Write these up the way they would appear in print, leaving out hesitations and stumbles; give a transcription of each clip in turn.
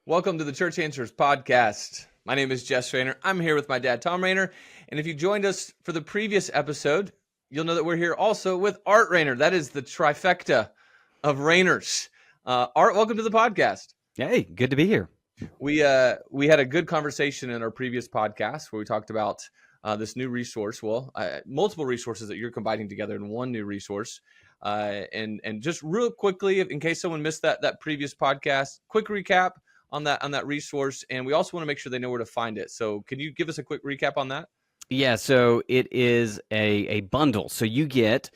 Welcome to the Church Answers podcast. My name is Jess Rayner. I'm here with my dad, Thom Rayner. And if you joined us for the previous episode, you'll know that we're here also with Art Rayner. That is the trifecta of Rayners. Art, welcome to the podcast. Hey, good to be here. We had a good conversation in our previous podcast where we talked about this new resource. Multiple resources that you're combining together in one new resource. And just real quickly, in case someone missed that previous podcast, quick recap on that resource, and we also want to make sure they know where to find it. So can you give us a quick recap on that? Yeah, so it is a bundle. So you get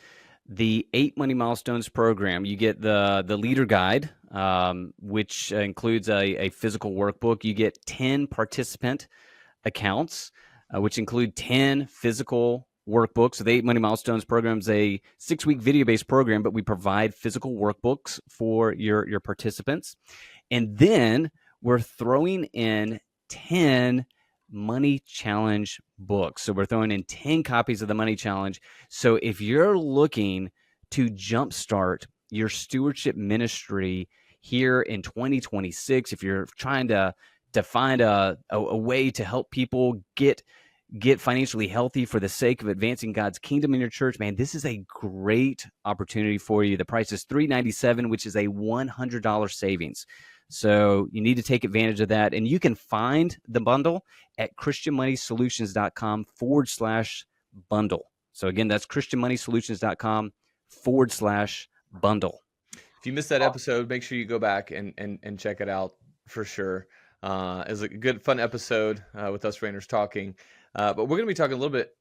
the 8 Money Milestones program. You get the leader guide, which includes a physical workbook. You get 10 participant accounts, which include 10 physical workbooks. So the 8 Money Milestones program is a 6-week video-based program, but we provide physical workbooks for your participants. And then we're throwing in 10 Money Challenge books. So we're throwing in 10 copies of the Money Challenge. So if you're looking to jumpstart your stewardship ministry here in 2026, if you're trying to find a way to help people get financially healthy for the sake of advancing God's kingdom in your church, man, this is a great opportunity for you. The price is $397, which is a $100 savings. So you need to take advantage of that. And you can find the bundle at christianmoneysolutions.com/bundle. So again, that's christianmoneysolutions.com/bundle. If you missed that episode, make sure you go back and check it out for sure. It was a good, fun episode with us Rayners talking. But we're going to be talking a little bit,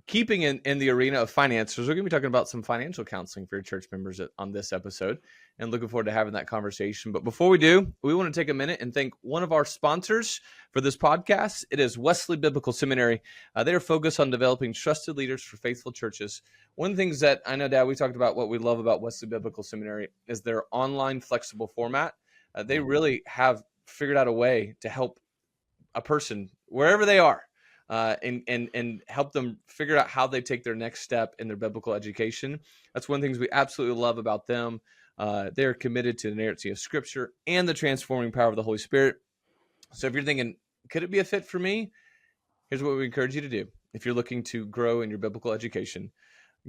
keeping in the arena of finances. We're going to be talking about some financial counseling for your church members on this episode, and looking forward to having that conversation. But before we do, we want to take a minute and thank one of our sponsors for this podcast. It is Wesley Biblical Seminary. They are focused on developing trusted leaders for faithful churches. One of the things that I know, Dad, we talked about what we love about Wesley Biblical Seminary is their online flexible format. They really have figured out a way to help a person wherever they are. And help them figure out how they take their next step in their biblical education. That's one of the things we absolutely love about them. They're committed to the inerrancy of Scripture and the transforming power of the Holy Spirit. So if you're thinking, could it be a fit for me? Here's what we encourage you to do. If you're looking to grow in your biblical education,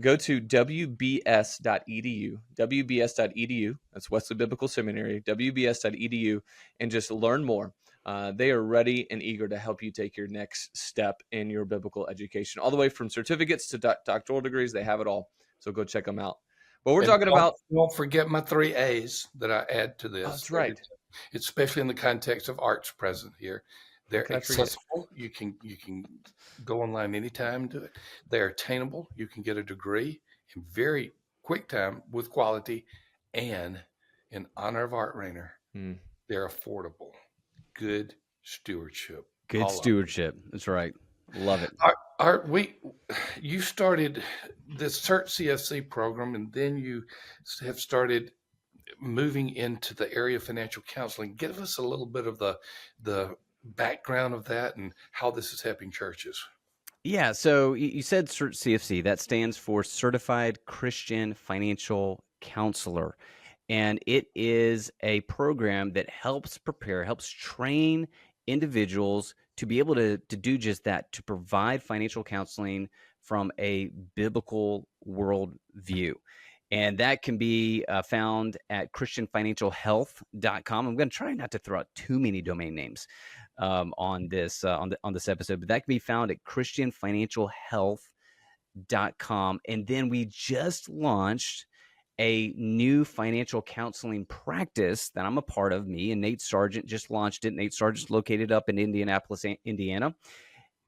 go to wbs.edu, wbs.edu. That's Wesley Biblical Seminary, wbs.edu, and just learn more. They are ready and eager to help you take your next step in your biblical education, all the way from certificates to doctoral degrees. They have it all. So go check them out. But we're talking about... Don't forget my 3 A's that I add to this. That's right. Especially in the context of Art's present here. They're accessible. You can go online anytime and do it. They're attainable. You can get a degree in very quick time with quality. And in honor of Art Rayner, they're affordable. Good stewardship. Good stewardship. That's right. Love it. Art, you started this CERT CFC program, and then you have started moving into the area of financial counseling. Give us a little bit of the background of that and how this is helping churches. Yeah, so you said CERT CFC. That stands for Certified Christian Financial Counselor. And it is a program that helps train individuals to be able to do just that, to provide financial counseling from a biblical worldview. And that can be found at christianfinancialhealth.com. I'm going to try not to throw out too many domain names on this episode, but that can be found at christianfinancialhealth.com. And then we just launched a new financial counseling practice that I'm a part of. Me and Nate Sargent just launched it. Nate Sargent's located up in Indianapolis, Indiana,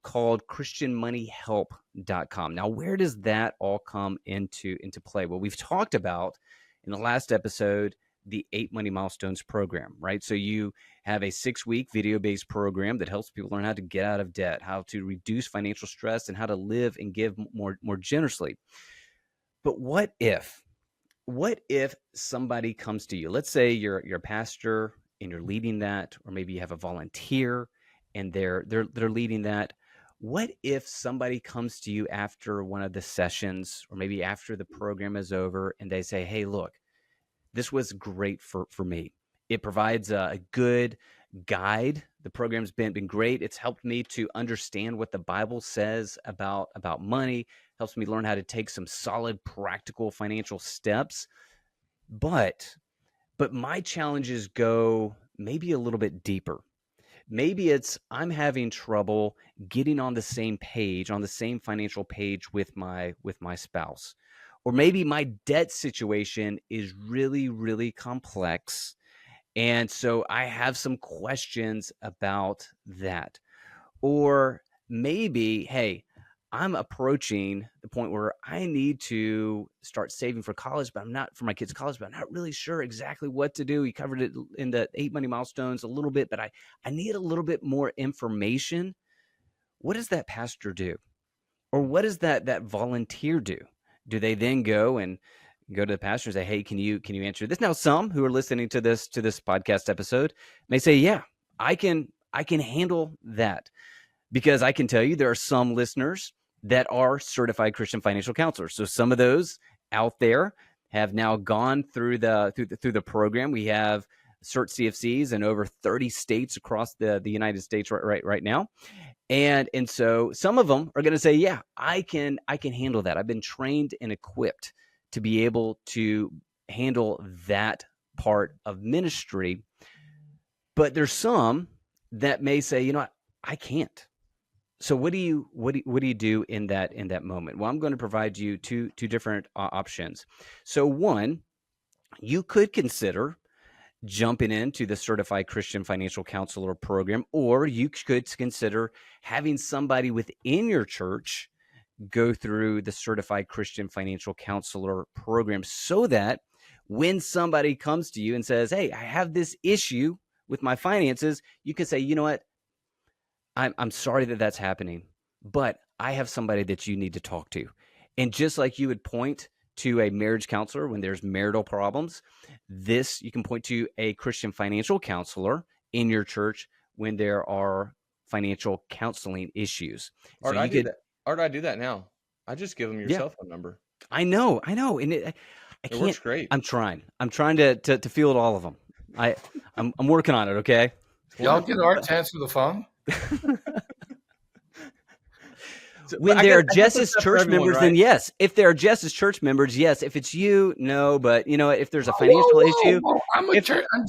called christianmoneyhelp.com. Now, where does that all come into play? Well, we've talked about in the last episode the 8 Money Milestones program, right? So you have a 6-week video-based program that helps people learn how to get out of debt, how to reduce financial stress, and how to live and give more generously. But what if somebody comes to you? Let's say you're a pastor and you're leading that, or maybe you have a volunteer and they're leading that. What if somebody comes to you after one of the sessions, or maybe after the program is over, and they say, hey, look, this was great for me. It provides a good guide. The program's been great. It's helped me to understand what the Bible says about money, helps me learn how to take some solid practical financial steps. But my challenges go maybe a little bit deeper. Maybe it's I'm having trouble getting on the same page, on the same financial page with my spouse. Or maybe my debt situation is really, really complex. And so I have some questions about that. Or maybe, hey, I'm approaching the point where I need to start saving for college, but I'm not for my kids' college, but I'm not really sure exactly what to do. You covered it in the 8 money milestones a little bit, but I need a little bit more information. What does that pastor do? Or what does that volunteer do? Do they then go to the pastor and say, hey, can you answer this? Now, some who are listening to this podcast episode may say, yeah, I can handle that. Because I can tell you there are some listeners that are certified Christian financial counselors. So some of those out there have now gone through the program. We have cert CFCs in over 30 states across the United States right now. And so some of them are going to say, yeah, I can handle that. I've been trained and equipped to be able to handle that part of ministry. But there's some that may say, you know what, I can't. So what do you do in that moment? Well, I'm going to provide you two different options. So one, you could consider jumping into the Certified Christian Financial Counselor program, or you could consider having somebody within your church go through the Certified Christian Financial Counselor program, so that when somebody comes to you and says, hey, I have this issue with my finances, you can say, you know what, I'm sorry that that's happening, but I have somebody that you need to talk to. And just like you would point to a marriage counselor when there's marital problems, you can point to a Christian financial counselor in your church when there are financial counseling issues. Art, I do that now. I just give them your cell phone number. I know. And I can't. Works great. I'm trying to field all of them. I'm working on it. Okay. Y'all get Art to answer the phone? When there are Jess's church members, then yes. If there are Jess's church members, yes. If it's you, no. But you know, if there's a financial issue, I'm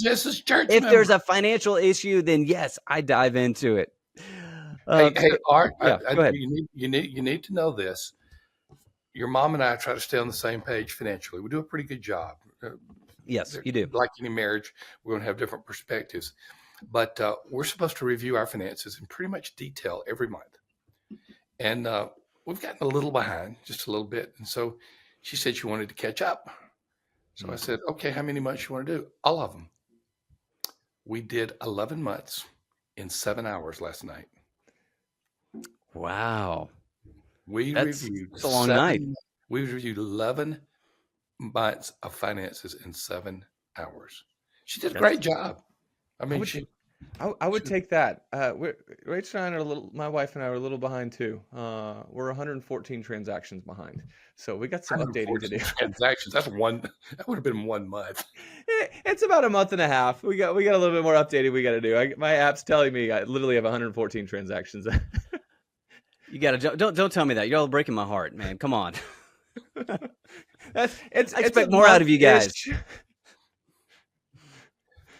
Jess's church if member. there's a financial issue, then yes, I dive into it. Hey, Art, go ahead. You need to know this. Your mom and I try to stay on the same page financially. We do a pretty good job. Yes, you do. Like any marriage, we're going to have different perspectives. But we're supposed to review our finances in pretty much detail every month. And we've gotten a little behind, just a little bit. And so she said she wanted to catch up. So I said, okay, how many months you want to do? All of them. We did 11 months in 7 hours last night. Wow. That's a long night. We reviewed 11 months of finances in 7 hours. She did a great job. I mean, I would take that. Rachel and I my wife and I are a little behind too. We're 114 transactions behind, so we got some updating to do. Transactions. That would have been 1 month. It's about a month and a half. We got a little bit more updating we got to do. My app's telling me I literally have 114 transactions. You gotta don't tell me that. You're all breaking my heart, man. Come on. I expect more out of you guys.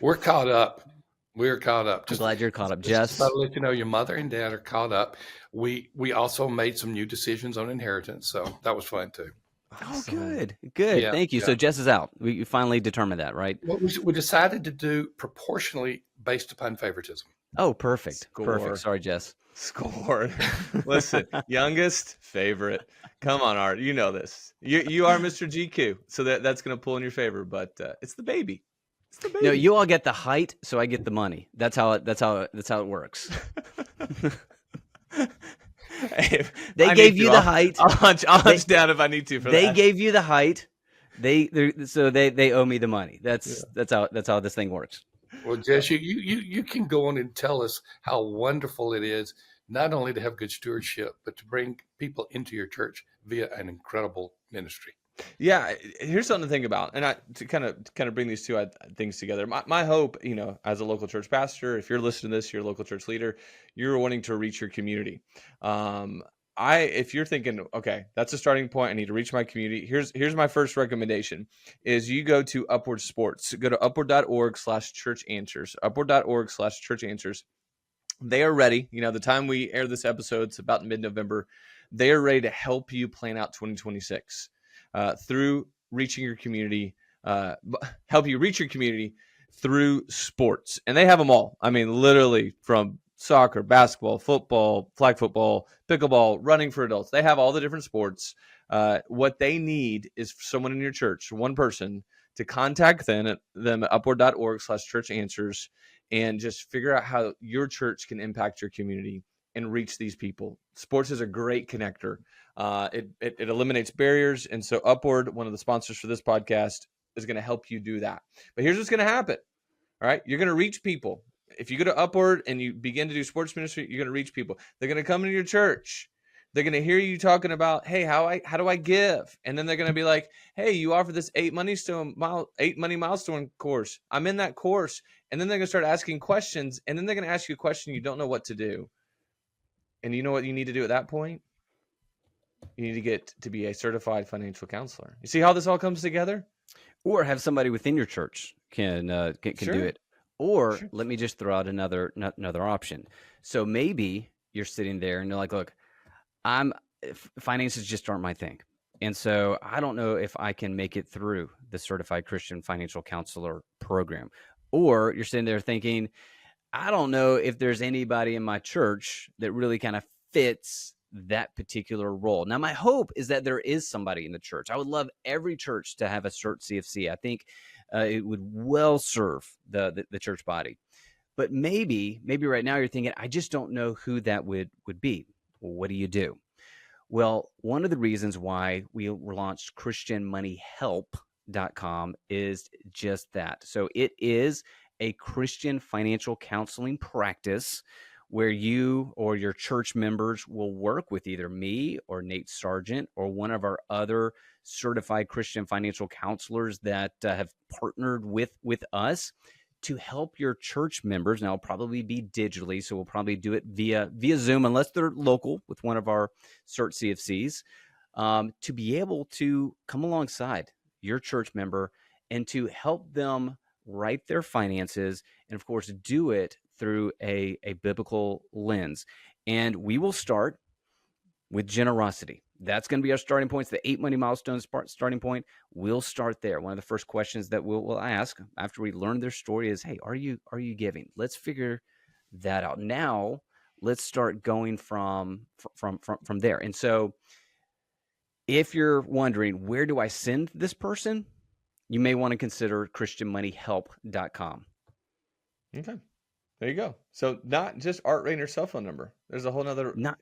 We're caught up. We're caught up. I'm glad you're caught up, Jess. Just to let you know, your mother and dad are caught up. We also made some new decisions on inheritance, so that was fun too. Oh, good. Yeah, thank you. Yeah. So Jess is out. We finally determined that, right? Well, we decided to do proportionally based upon favoritism. Oh, perfect. Score. Perfect. Sorry, Jess. Scored. Listen, youngest favorite. Come on, Art. You know this. You are Mr. GQ, so that's going to pull in your favor. But it's the baby. It's the baby. No, you all get the height, so I get the money. That's how it works. They gave you the height. I'll hunch down if I need to. They gave you the height. They owe me the money. That's how this thing works. Well, Jess, you can go on and tell us how wonderful it is not only to have good stewardship, but to bring people into your church via an incredible ministry. Yeah, here's something to think about, and to kind of bring these two things together. My hope, as a local church pastor, if you're listening to this, you're a local church leader, you're wanting to reach your community. If you're thinking, okay, that's a starting point, I need to reach my community. Here's my first recommendation: is you go to Upward Sports. Go to upward.org/church answers. Upward.org/church answers. They are ready. The time we air this episode, it's about mid-November. They are ready to help you plan out 2026 through reaching your community, help you reach your community through sports. And they have them all. I mean, literally from soccer, basketball, football, flag football, pickleball, running for adults. They have all the different sports. What they need is someone in your church, one person, to contact them at upward.org/church answers and just figure out how your church can impact your community and reach these people. Sports is a great connector. It eliminates barriers. And so Upward, one of the sponsors for this podcast, is going to help you do that. But here's what's going to happen. All right. You're going to reach people. If you go to Upward and you begin to do sports ministry, you're going to reach people. They're going to come into your church. They're going to hear you talking about, hey, how do I give? And then they're going to be like, hey, you offer this 8 money milestone course. I'm in that course. And then they're going to start asking questions. And then they're going to ask you a question you don't know what to do. And you know what you need to do at that point? You need to get to be a certified financial counselor. You see how this all comes together? Or have somebody within your church can Sure. do it. Or Sure. let me just throw out another option. So maybe you're sitting there and you're like, look, finances just aren't my thing. And so I don't know if I can make it through the Certified Christian Financial Counselor program. Or you're sitting there thinking, I don't know if there's anybody in my church that really kind of fits that particular role. Now, my hope is that there is somebody in the church. I would love every church to have a CERT CFC. I think it would well serve the church body. But maybe right now you're thinking, I just don't know who that would be. Well, what do you do? Well, one of the reasons why we launched ChristianMoneyHelp.com is just that. So it is a Christian financial counseling practice where you or your church members will work with either me or Nate Sargent or one of our other certified Christian financial counselors that have partnered with us to help your church members. Now, it'll probably be digitally, so we'll probably do it via Zoom, unless they're local with one of our CERT CFCs, to be able to come alongside your church member and to help them write their finances, and of course, do it through a biblical lens. And we will start with generosity. That's going to be our starting point. It's the 8 money milestones starting point. We'll start there. One of the first questions that we'll ask after we learn their story is, hey, are you giving? Let's figure that out. Now, let's start going from there. And so if you're wondering, where do I send this person? You may want to consider ChristianMoneyHelp.com. Okay. There you go. So not just Art Rayner's cell phone number. There's a whole nother. No,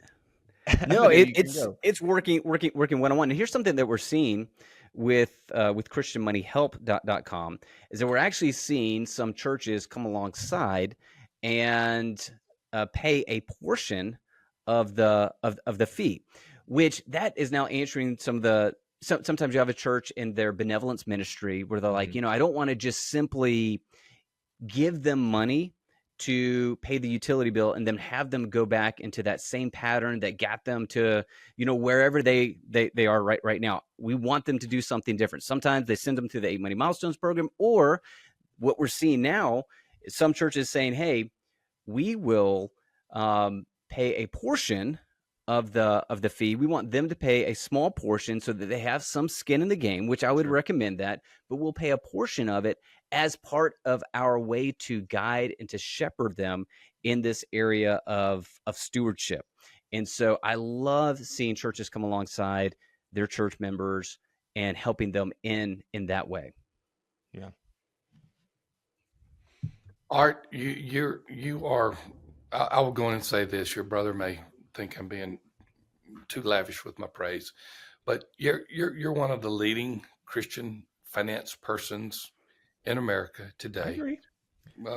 it's working one-on-one. And here's something that we're seeing with ChristianMoneyHelp.com is that we're actually seeing some churches come alongside and pay a portion of the fee, which that is now answering some of the. Sometimes you have a church in their benevolence ministry where they're like, I don't want to just simply give them money to pay the utility bill and then have them go back into that same pattern that got them to, wherever they are right now. We want them to do something different. Sometimes they send them to the 8 Money Milestones program, or what we're seeing now is some churches saying, hey, we will pay a portion of the fee. We want them to pay a small portion so that they have some skin in the game, which I would recommend that, but we'll pay a portion of it as part of our way to guide and to shepherd them in this area of stewardship. And so I love seeing churches come alongside their church members and helping them in that way. Yeah. Art, you are, I will go in and say this, your brother may think I'm being too lavish with my praise, but you're one of the leading Christian finance persons in America today. I agree.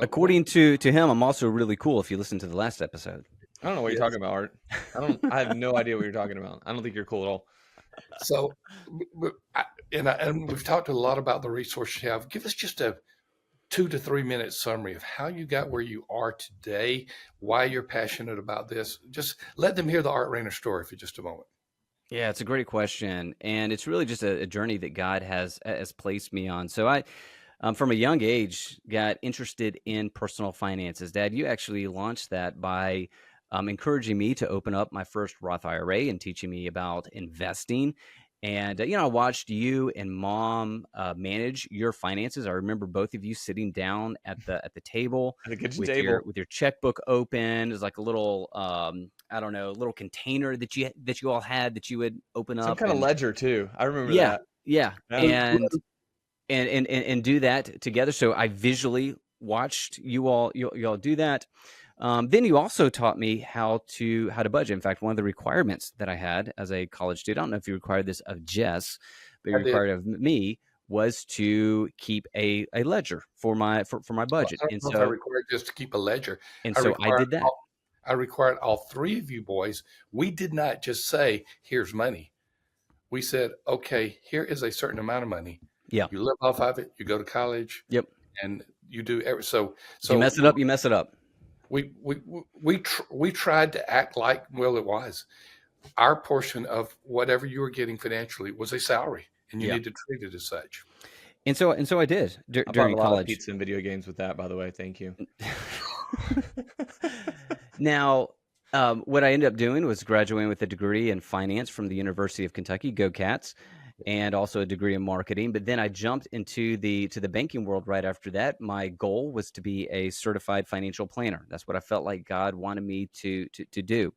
According to him, I'm also really cool. If you listen to the last episode, I don't know what you're talking about, Art. I have no idea what you're talking about. I don't think you're cool at all. So And we've talked a lot about the resources you have. Give us just a 2 to 3 minute summary of how you got where you are today, why you're passionate about this. Just let them hear the Art Rainer story for just a moment. Yeah, it's a great question, and it's really just a journey that God has placed me on. So I, from a young age, got interested in personal finances. Dad, you actually launched that by encouraging me to open up my first Roth IRA and teaching me about investing. And I watched you and Mom manage your finances. I remember both of you sitting down at the table At the kitchen with table. your checkbook open. There's like a little I don't know, little container that you all had that you would open Some up. kind of And ledger too. I remember yeah, that. yeah, Yeah. and do that together. So I visually watched you all do that. Then you also taught me how to budget. In fact, one of the requirements that I had as a college student, I don't know if you required this of Jess, but you I did. required of me, was to keep a ledger for my budget. I don't And know if I so required just to keep a ledger. I I required did that. all, I required all three of you boys. We did not just say, "Here's money." We said, "Okay, here is a certain amount of money. Yeah. You live off of it. You go to college, Yep. and you do every." So, If you so mess it up, you mess it up. we tried to act like, well, it was our portion of whatever you were getting financially was a salary, and you Yeah. need to treat it as such. And so I did I bought during a lot of college. pizza and video games with that, by the way. Thank you. Now, what I ended up doing was graduating with a degree in finance from the University of Kentucky, go Cats, and also a degree in marketing. But then I jumped into the banking world right after that. My goal was to be a certified financial planner. That's what I felt like God wanted me to do.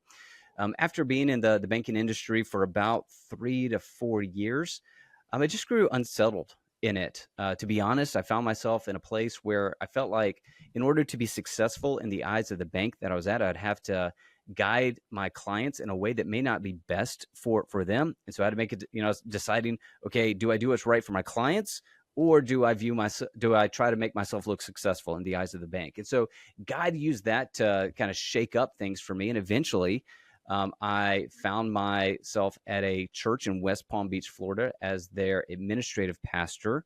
After being in the banking industry for about 3 to 4 years, I just grew unsettled in it. To be honest, I found myself in a place where I felt like in order to be successful in the eyes of the bank that I was at, I'd have to guide my clients in a way that may not be best for them. And so I had to make it, I was deciding, okay, do I do what's right for my clients? Or do I try to make myself look successful in the eyes of the bank? And so God used that to kind of shake up things for me. And eventually, I found myself at a church in West Palm Beach, Florida, as their administrative pastor,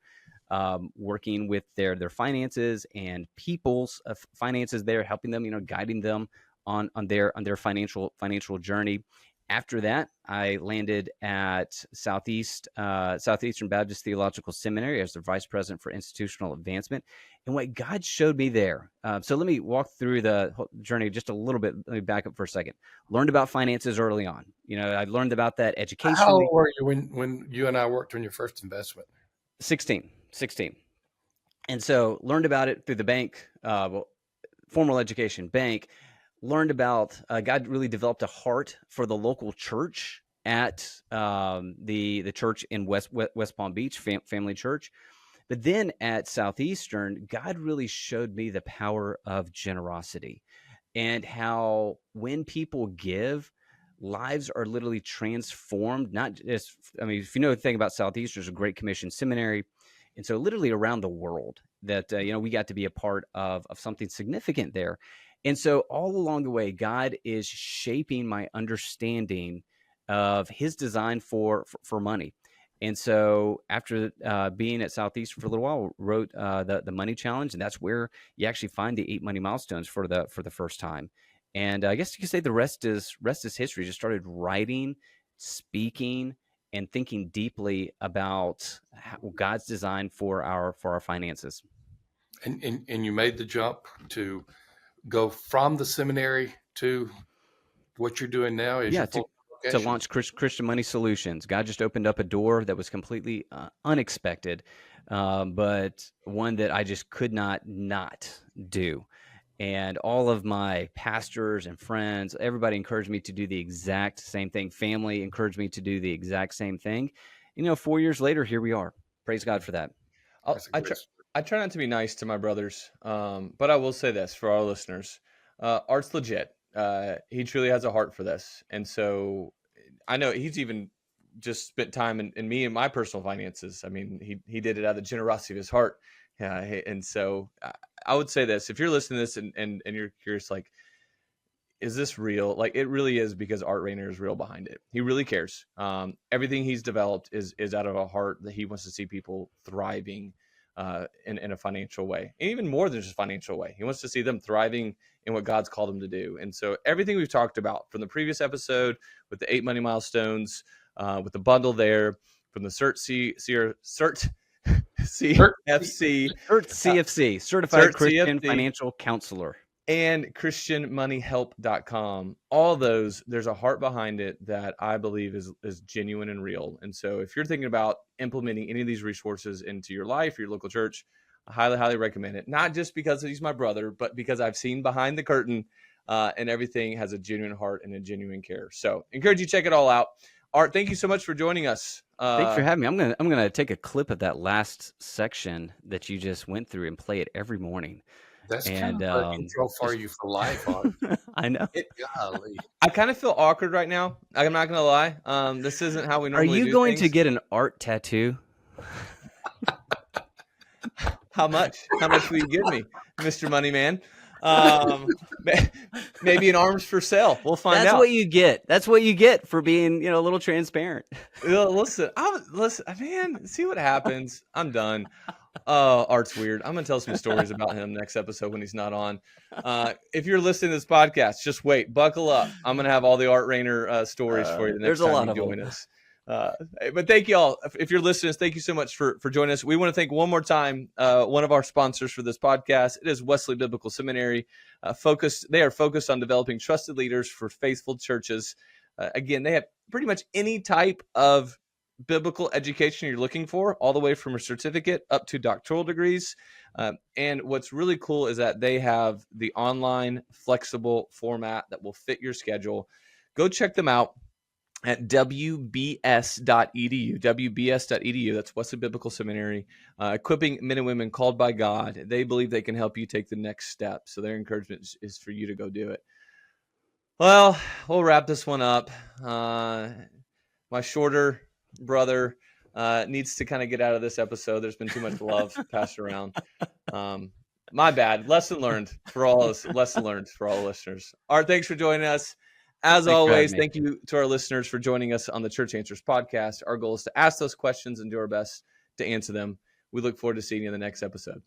working with their finances and people's finances there, helping them, guiding them on their financial journey. After that, I landed at Southeastern Baptist Theological Seminary as the vice president for institutional advancement. And what God showed me there. So let me walk through the whole journey just a little bit. Let me back up for a second. Learned about finances early on. I learned about that How educationally. old were you when you and I worked on your first investment? 16. And so learned about it through the bank, formal education bank. Learned about God really developed a heart for the local church at the church in West Palm Beach, Family Church. But then at Southeastern, God really showed me the power of generosity and how when people give, lives are literally transformed. Not just, I mean, if you know the thing about Southeastern, there's a Great Commission seminary. And so literally around the world that, we got to be a part of something significant there. And so all along the way, God is shaping my understanding of his design for money. And so after being at Southeastern for a little while, wrote the Money Challenge, and that's where you actually find the 8 money milestones for the first time. And I guess you could say the rest is history. Just started writing, speaking, and thinking deeply about God's design for our finances. And you made the jump to go from the seminary to what you're doing now is Yeah, your to full vocation. launch Christian Money Solutions. God just opened up a door that was completely unexpected, but one that I just could not do. And all of my pastors and friends, everybody encouraged me to do the exact same thing. Family encouraged me to do the exact same thing. 4 years later, here we are. Praise God for that. That's a I great try, story. I try not to be nice to my brothers, but I will say this for our listeners: Art's legit. He truly has a heart for this, and so I know he's even just spent time in me and my personal finances. I mean, he did it out of the generosity of his heart. Yeah, and so I would say this: if you're listening to this and you're curious, like is this real? Like, it really is, because Art Rayner is real behind it. He really cares. Everything he's developed is out of a heart that he wants to see people thriving in a financial way, and even more than just financial way. He wants to see them thriving in what God's called them to do. And so everything we've talked about from the previous episode with the 8 money milestones, with the bundle there, from the CFC, Certified Christian CFC, Financial Counselor, and christianmoneyhelp.com, all those, there's a heart behind it that I believe is genuine and real. And so if you're thinking about implementing any of these resources into your life, your local church, I highly, highly recommend it. Not just because he's my brother, but because I've seen behind the curtain, and everything has a genuine heart and a genuine care. So encourage you to check it all out. Art, thank you so much for joining us. Thanks for having me. I'm gonna take a clip of that last section that you just went through and play it every morning. That's kind of an intro for you for life, Art. I know. Golly. I kind of feel awkward right now. I'm not going to lie. This isn't how we normally do. Are you going to get an Art tattoo? How much? How much will you give me, Mr. Moneyman? Maybe an arms for sale. We'll find out. That's what you get. That's what you get for being, a little transparent. Listen, man, see what happens. I'm done. Art's weird. I'm gonna tell some stories about him next episode when he's not on. If you're listening to this podcast, just wait, buckle up. I'm gonna have all the Art Rayner stories for you the next time you join us. But thank you all. If you're listening, thank you so much for joining us. We want to thank one more time one of our sponsors for this podcast. It is Wesley Biblical Seminary. They are focused on developing trusted leaders for faithful churches. Again, they have pretty much any type of biblical education you're looking for, all the way from a certificate up to doctoral degrees. And what's really cool is that they have the online flexible format that will fit your schedule. Go check them out at wbs.edu. wbs.edu. That's Wesley Biblical Seminary, equipping men and women called by God. They believe they can help you take the next step. So their encouragement is for you to go do it. Well, we'll wrap this one up. My shorter brother needs to kind of get out of this episode. There's been too much love passed around. My bad. Lesson learned for all us. Lesson learned for all listeners. Art, thanks for joining us. As always, thank you to our listeners for joining us on the Church Answers podcast. Our goal is to ask those questions and do our best to answer them. We look forward to seeing you in the next episode.